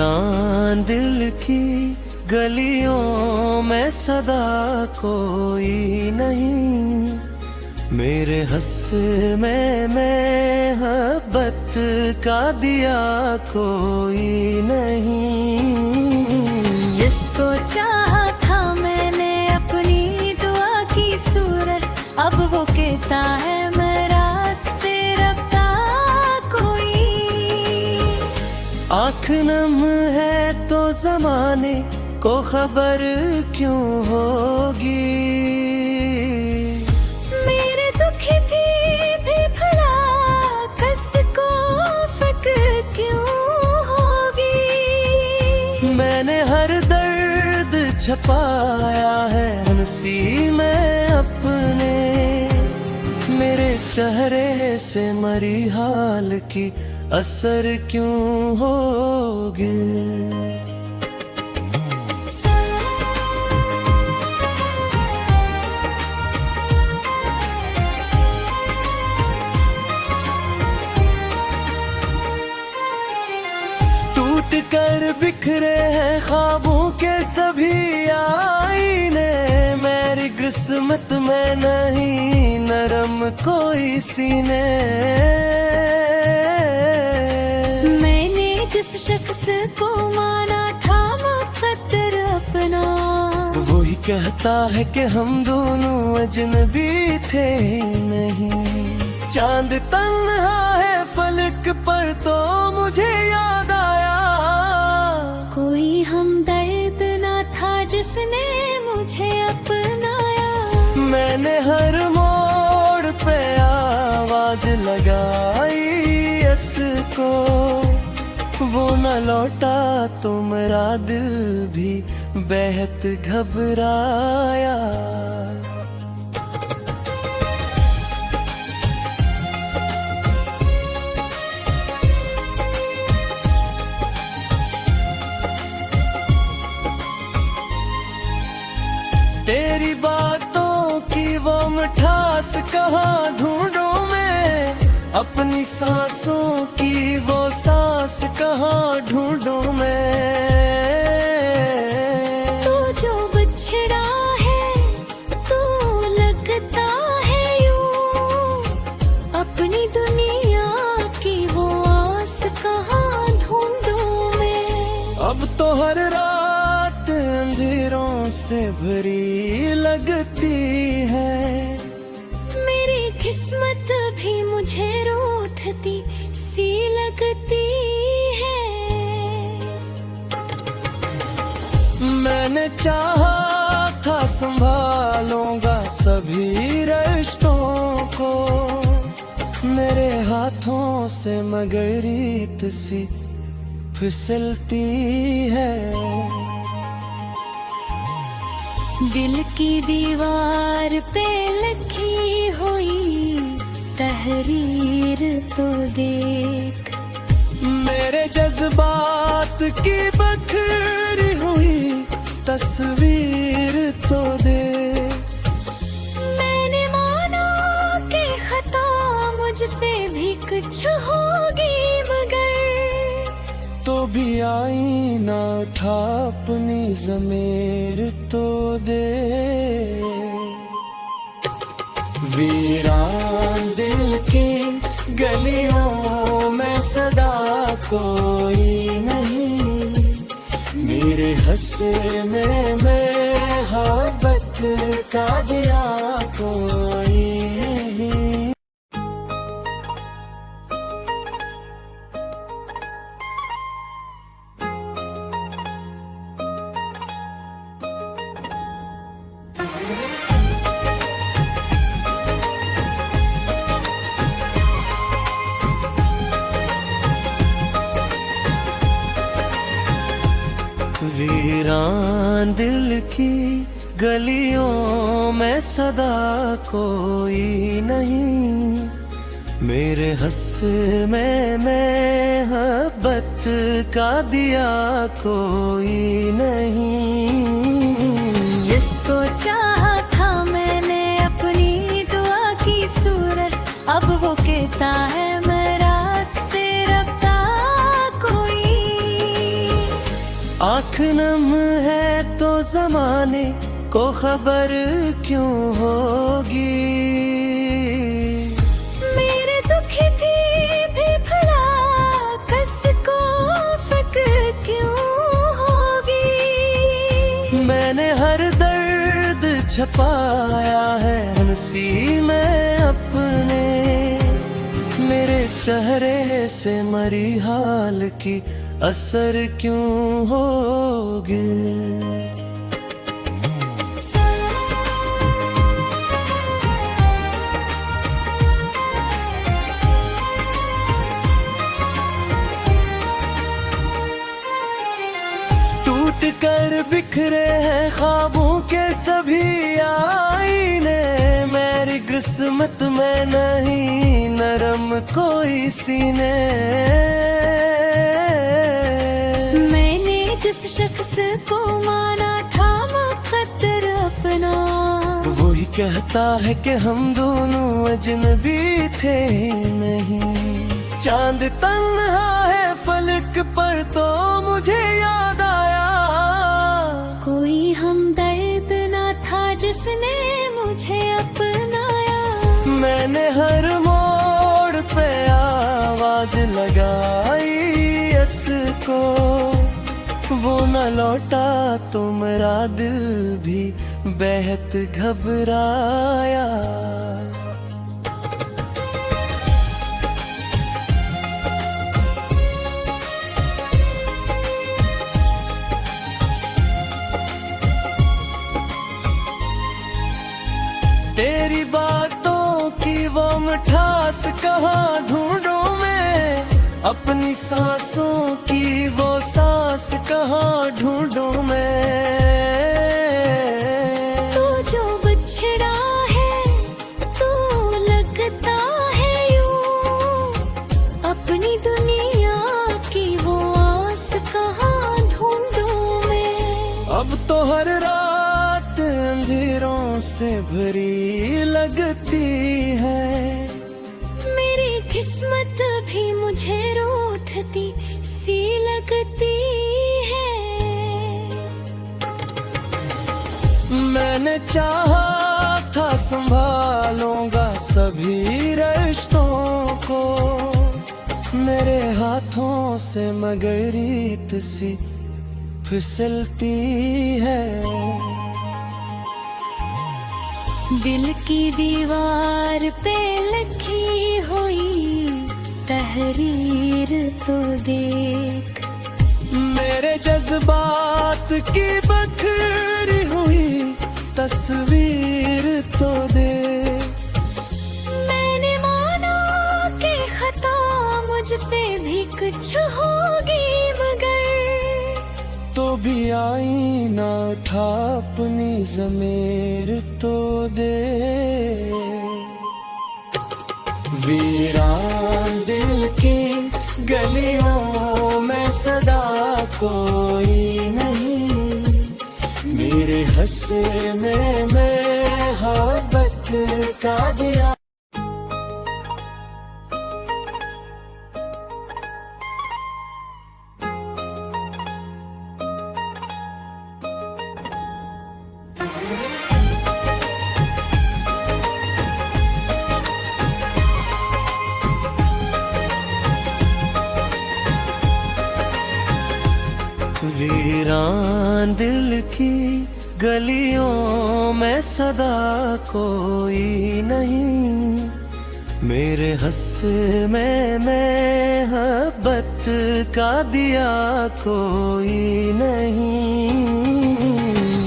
वीरान दिल की गलियों में सदा कोई नहीं, मेरे हस्से में मोहब्बत का दिया कोई नहीं। जिसको चाहा था मैंने अपनी दुआ की सूरत, अब वो कहता है मेरा से रब्ता कोई। आँख नम है तो जमाने को खबर क्यों होगी, मेरे दुखी भी भला किसको फिक्र क्यों होगी। मैंने हर दर्द छपाया है हंसी में अपने, मेरे चेहरे से मरी हाल की असर क्यों होगी। टूट कर बिखरे हैं ख्वाबों के सभी आईने, मेरी किस्मत में नहीं नरम कोई सीने। मैंने जिस शख्स को माना था मुकद्दर अपना, वही कहता है कि हम दोनों अजनबी थे नहीं। चांद तन्हा है फलक पर तो मुझे याद आया, कोई हमदर्द ना था जिसने मुझे अपनाया। मैंने हर मोड़ पे आवाज लगाई इसको, वो न लौटा तो मेरा दिल भी बेहद घबराया। तेरी बातों की वो मिठास कहाँ ढूंढूं मैं, अपनी सांसों की वो सांस कहाँ ढूंढूं मैं। तू जो बिछड़ा है तू लगता है यूं, अपनी दुनिया की वो आस कहाँ ढूंढूं मैं। अब तो हर रात अंधेरों से भरी लगती है, मेरी किस्मत भी मुझे रूठती सी लगती है। मैंने चाहा था संभालूंगा सभी रिश्तों को, मेरे हाथों से मगर रीत सी फिसलती है। दिल की दीवार पे लिखी हुई तहरीर तो देख, मेरे जज्बात की बखरी हुई तस्वीर तो देख। मैंने माना कि खता मुझसे भी कुछ होगी मगर, तो भी आईना उठा अपनी ज़मीर तो दे। वीरान दिल की गलियों में सदा कोई नहीं, मेरे हस्से में मोहब्बत का दिया कोई नहीं। वीरान दिल की गलियों में सदा कोई नहीं, मेरे हस्से में मोहब्बत का दिया कोई नहीं। जिसको चाहा था मैंने अपनी दुआ की सूरत, अब वो कहता है मेरा से रब्ता कोई। आँख नम है तो जमाने को खबर क्यों होगी। मेरे दुख भी भला किसको फिक्र क्यों होगी। मैंने हर दर्द छपाया है हंसी में अपने, मेरे चेहरे से मरी हाल की असर क्यों होगी। टूट कर बिखरे हैं ख्वाबों के सभी आईने, मेरी किस्मत में नहीं नरम कोई सीने। मैंने जिस शख्स को माना था मुकद्दर अपना, वही कहता है कि हम दोनों अजनबी थे ही नहीं। चांद तन्हा है फलक पर तो मुझे याद आया, कोई हमदर्द न था जिसने मुझे अपनाया। मैंने हर मोड़ पे आवाज लगाई इसको, वो न लौटा तो मेरा दिल भी बेहद घबराया। तेरी बातों की वो मिठास कहाँ ढूंढूं मैं, अपनी सांसों की वो सांस कहाँ ढूंढूं मैं। तू जो बिछड़ा है तू लगता है यूं, अपनी दुनिया की वो आस कहाँ ढूंढूं मैं। अब तो हर रात अंधेरों से भरी लगती है, मेरी किस्मत भी मुझे रूठती सी लगती है। मैंने चाहा था संभालूंगा सभी रिश्तों को, मेरे हाथों से मगर रीत सी फिसलती है। दिल की दीवार पे लिखी हुई तहरीर तो देख, मेरे जज्बात की बखरी हुई तस्वीर तो दे। मैंने माना कि खता मुझसे भी कुछ होगी मगर, तो भी आईना उठा अपनी ज़मीर तो दे। वीरान दिल की गलियों में सदा कोई नहीं, मेरे हंसे में मोहब्बत का दिया। वीरान दिल की गलियों में सदा कोई नहीं, मेरे हंस में मोहब्बत का दिया कोई नहीं।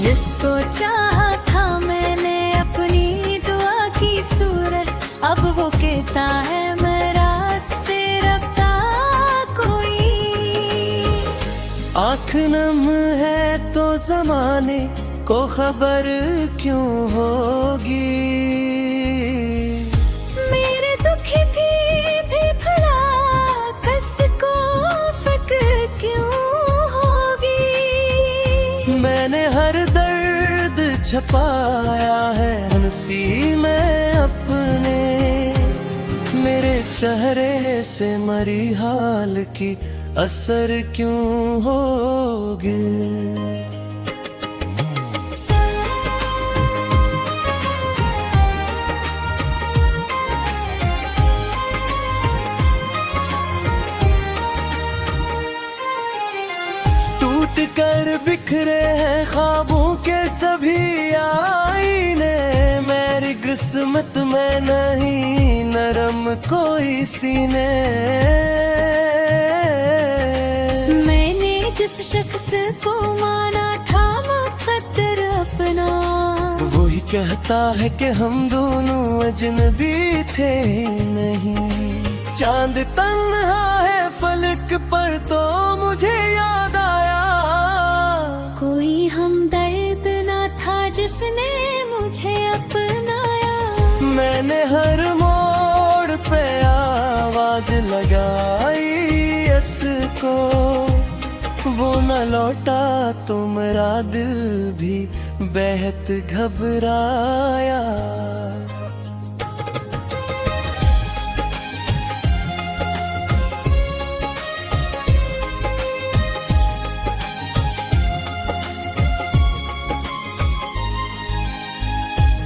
जिसको चाहा था मैंने अपनी दुआ की सूरत, अब वो कहता है मेरा से रब्ता कोई। आँख नम है तो जमाने को खबर क्यों होगी। मेरे दुख भी भला किसको फिक्र क्यों होगी। मैंने हर दर्द छपाया है हंसी में अपने, मेरे चेहरे से मरी हाल की असर क्यों होगे। टूट कर बिखरे हैं ख्वाबों के सभी आईने, मेरी किस्मत में नहीं नरम कोई सीने। मैंने जिस शख्स को माना था मुकद्दर अपना, वही कहता है कि हम दोनों अजनबी थे नहीं। चांद तन्हा है फलक पर तो मुझे याद आया, कोई हमदर्द न था जिसने मुझे अपनाया। मैंने हर मोड़ पे आवाज लगाई इसको, वो न लौटा तो मेरा दिल भी बेहद घबराया।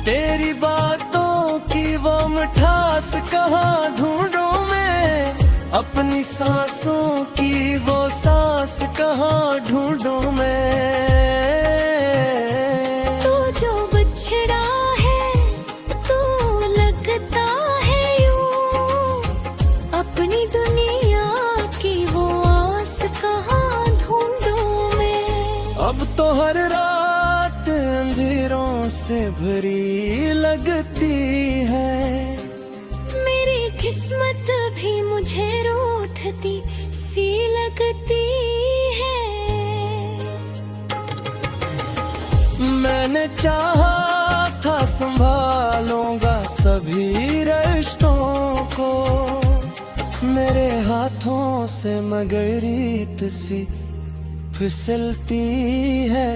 तेरी बातों की वो मिठास कहाँ ढूंढूं मैं, अपनी सांसों की वो सांस कहाँ ढूंढूं मैं। तू जो बिछड़ा है तू लगता है यूं, अपनी दुनिया की वो आस कहाँ ढूंढूं मैं। अब तो हर रात अंधेरों से भरी लगती है, मेरी किस्मत भी मुझे रूठती सी लगती है। मैंने चाहा था संभालूंगा सभी रिश्तों को, मेरे हाथों से मगर रीत सी फिसलती है।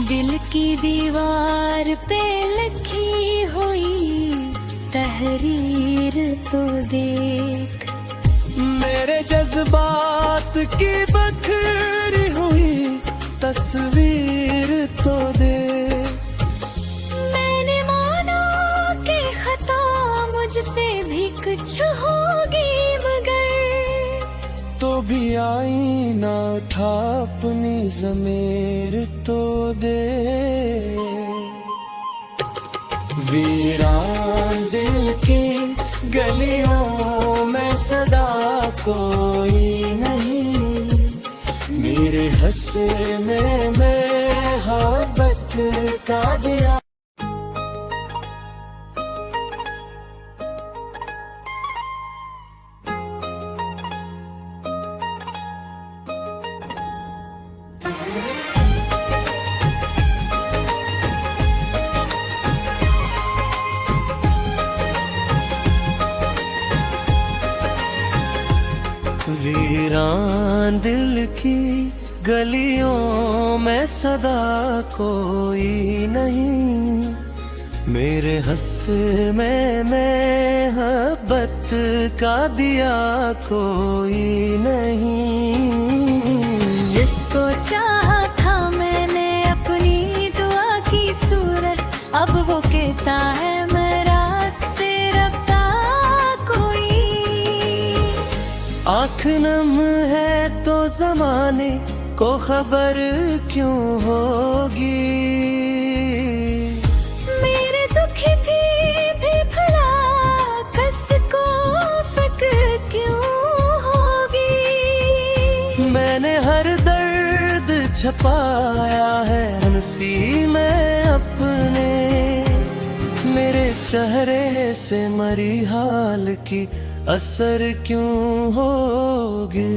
दिल की दीवार पे लिखी हुई तहरीर तो देख, मेरे जज्बात की बखरी हुई तस्वीर तो देख। मैंने माना कि खता मुझसे भी कुछ होगी, मगर तो भी आईना उठा अपनी ज़मीर तो दे। वीरान दिल की गलियों में सदा कोई नहीं, मेरे हंसे में मोहब्बत का दिया। वीरान दिल की गलियों में सदा कोई नहीं, मेरे हंस में मोहब्बत का दिया कोई नहीं। जिसको चाहा था मैंने अपनी दुआ की सूरत, अब वो कहता है मेरा से रब्ता कोई। आँख नम है तो जमाने को खबर क्यों होगी, मेरे दुख की भी भला किसको फिक्र क्यों होगी। मैंने हर दर्द छपाया है हंसी में अपने, मेरे चेहरे से मरी हाल की असर क्यों होगी।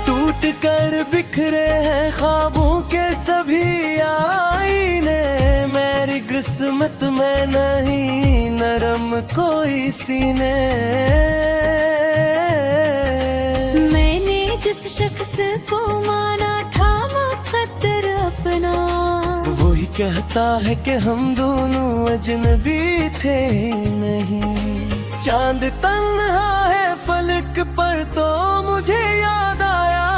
टूट कर बिखरे हैं ख्वाबों के सभी आईने, मेरी किस्मत में नहीं नरम कोई सीने। शख्स को माना था मुकद्दर अपना, वही कहता है कि हम दोनों अजनबी थे नहीं। चांद तन्हा है फलक पर तो मुझे याद आया,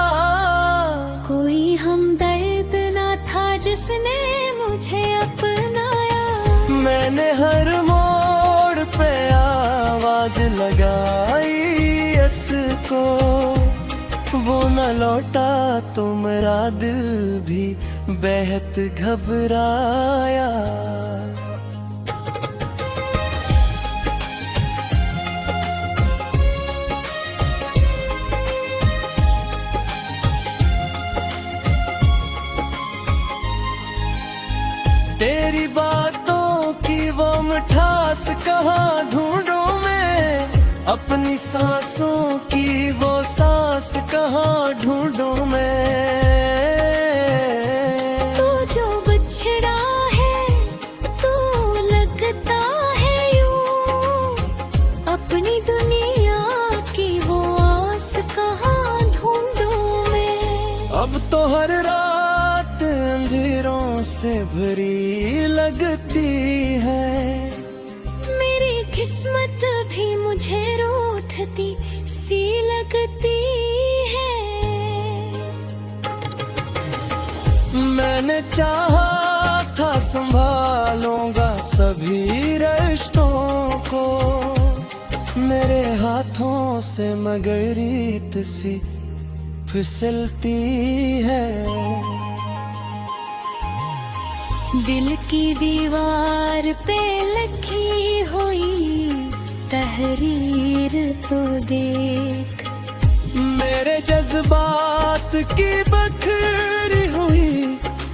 कोई हमदर्द ना था जिसने मुझे अपनाया। मैंने हर मोड़ पे आवाज लगाई इसको, वो न लौटा तो मेरा दिल भी बेहद घबराया। तेरी बातों की वो मिठास कहाँ ढूंढूं मैं, अपनी सांसों की वो सांस कहाँ ढूंढूं मैं। तू जो बिछड़ा है तू लगता है यूं, अपनी दुनिया की वो आस कहाँ ढूंढूं मैं। अब तो हर रात अंधेरों से भरी लगती है, मेरी किस्मत भी मुझे रूठती सी लगती है। मैंने चाहा था संभालूंगा सभी रिश्तों को, मेरे हाथों से मगर रीत सी फिसलती है। दिल की दीवार पे लिखी हुई तहरीर तो देख, मेरे जज्बात की बखरी हुई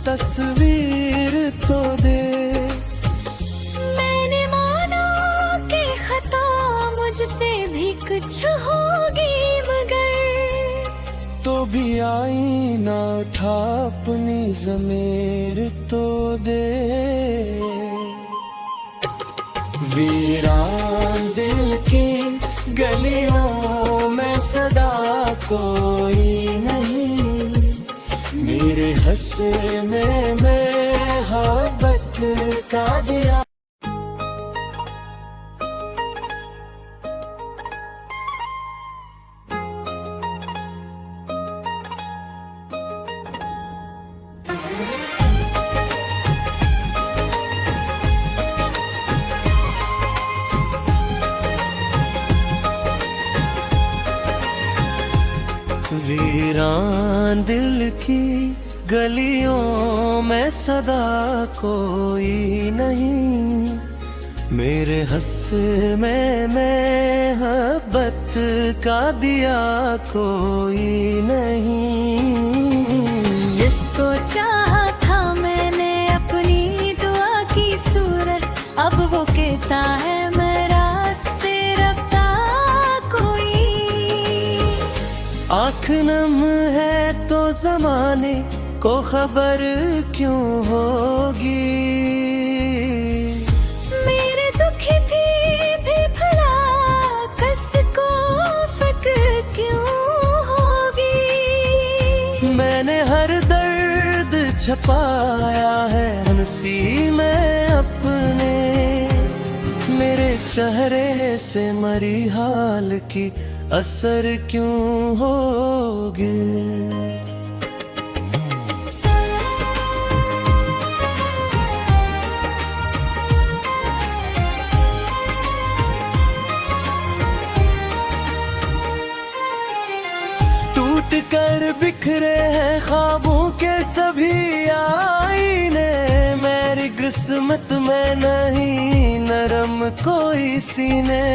तस्वीर तो देख। मैंने माना कि खता मुझसे भी कुछ होगी, मगर तो भी आईना उठा अपनी ज़मीर तो दे। वीरान दिल की गलियों में सदा कोई नहीं, मेरे हंसे में मोहब्बत का दिया। वीरान दिल की गलियों में सदा कोई नहीं, मेरे हंस में मोहब्बत का दिया कोई नहीं। जिसको चाहा था मैंने अपनी दुआ की सूरत, अब वो कहता है मेरा से रब्ता कोई। आँख नम है तो जमाने को खबर क्यों होगी, मेरे दुख भी भला किसको फिक्र क्यों होगी। मैंने हर दर्द छपाया है हंसी में अपने, मेरे चेहरे से मरी हाल की असर क्यों होगी। टूट कर बिखरे हैं ख्वाबों के सभी आईने, मेरी किस्मत में नहीं नरम कोई सीने।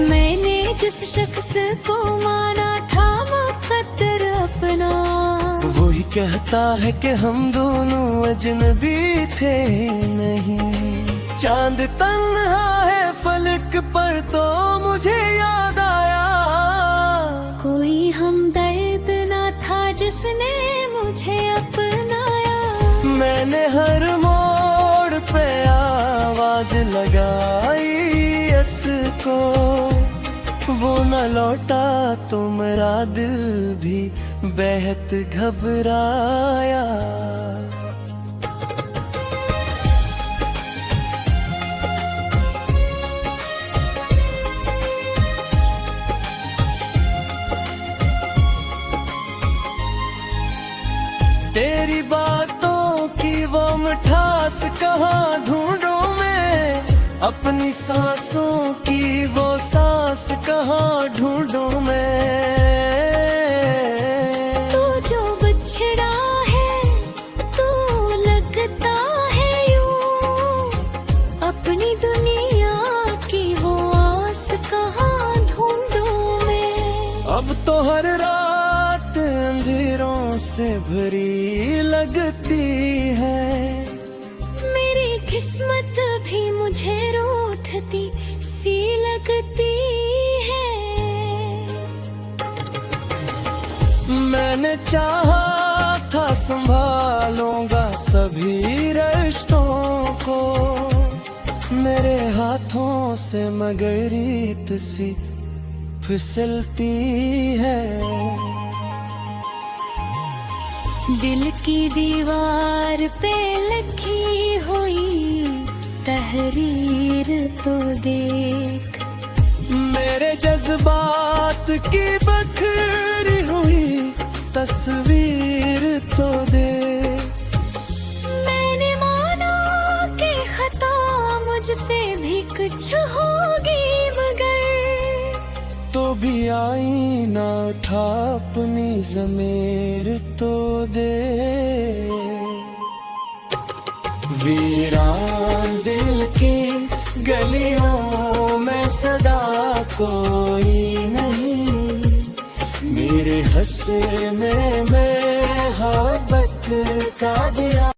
मैंने जिस शख्स को माना था मुकद्दर अपना, वही कहता है कि हम दोनों अजनबी थे नहीं। चांद तन्हा है फलक पर तो मुझे याद आया, कोई हमदर्द ना था जिसने मुझे अपनाया। मैंने हर मोड़ पे आवाज लगाई इसको, वो न लौटा तो मेरा दिल भी बेहद घबराया। तेरी बातों की वो मिठास कहाँ ढूंढूं मैं, अपनी सांसों की वो सांस कहाँ ढूंढूं मैं। तू जो बिछड़ा है तू लगता है यूं, अपनी दुनिया की वो आस कहाँ ढूंढूं मैं। अब तो हर रात अंधेरों से भरी लगती है, मेरी किस्मत भी मुझे रूठती सी लगती है। मैंने चाहा था संभालूंगा सभी रिश्तों को, मेरे हाथों से मगर रीत सी फिसलती है। दिल की दीवार पे लिखी हुई तहरीर तो देख, मेरे जज्बात की बखरी हुई तस्वीर तो देख। मैंने माना कि खता मुझसे भी कुछ होगी, मगर तो भी आईना उठा अपनी ज़मीर तो दे। वीरान दिल की गलियों में सदा कोई नहीं, मेरे हंसे में मोहब्बत का दिया।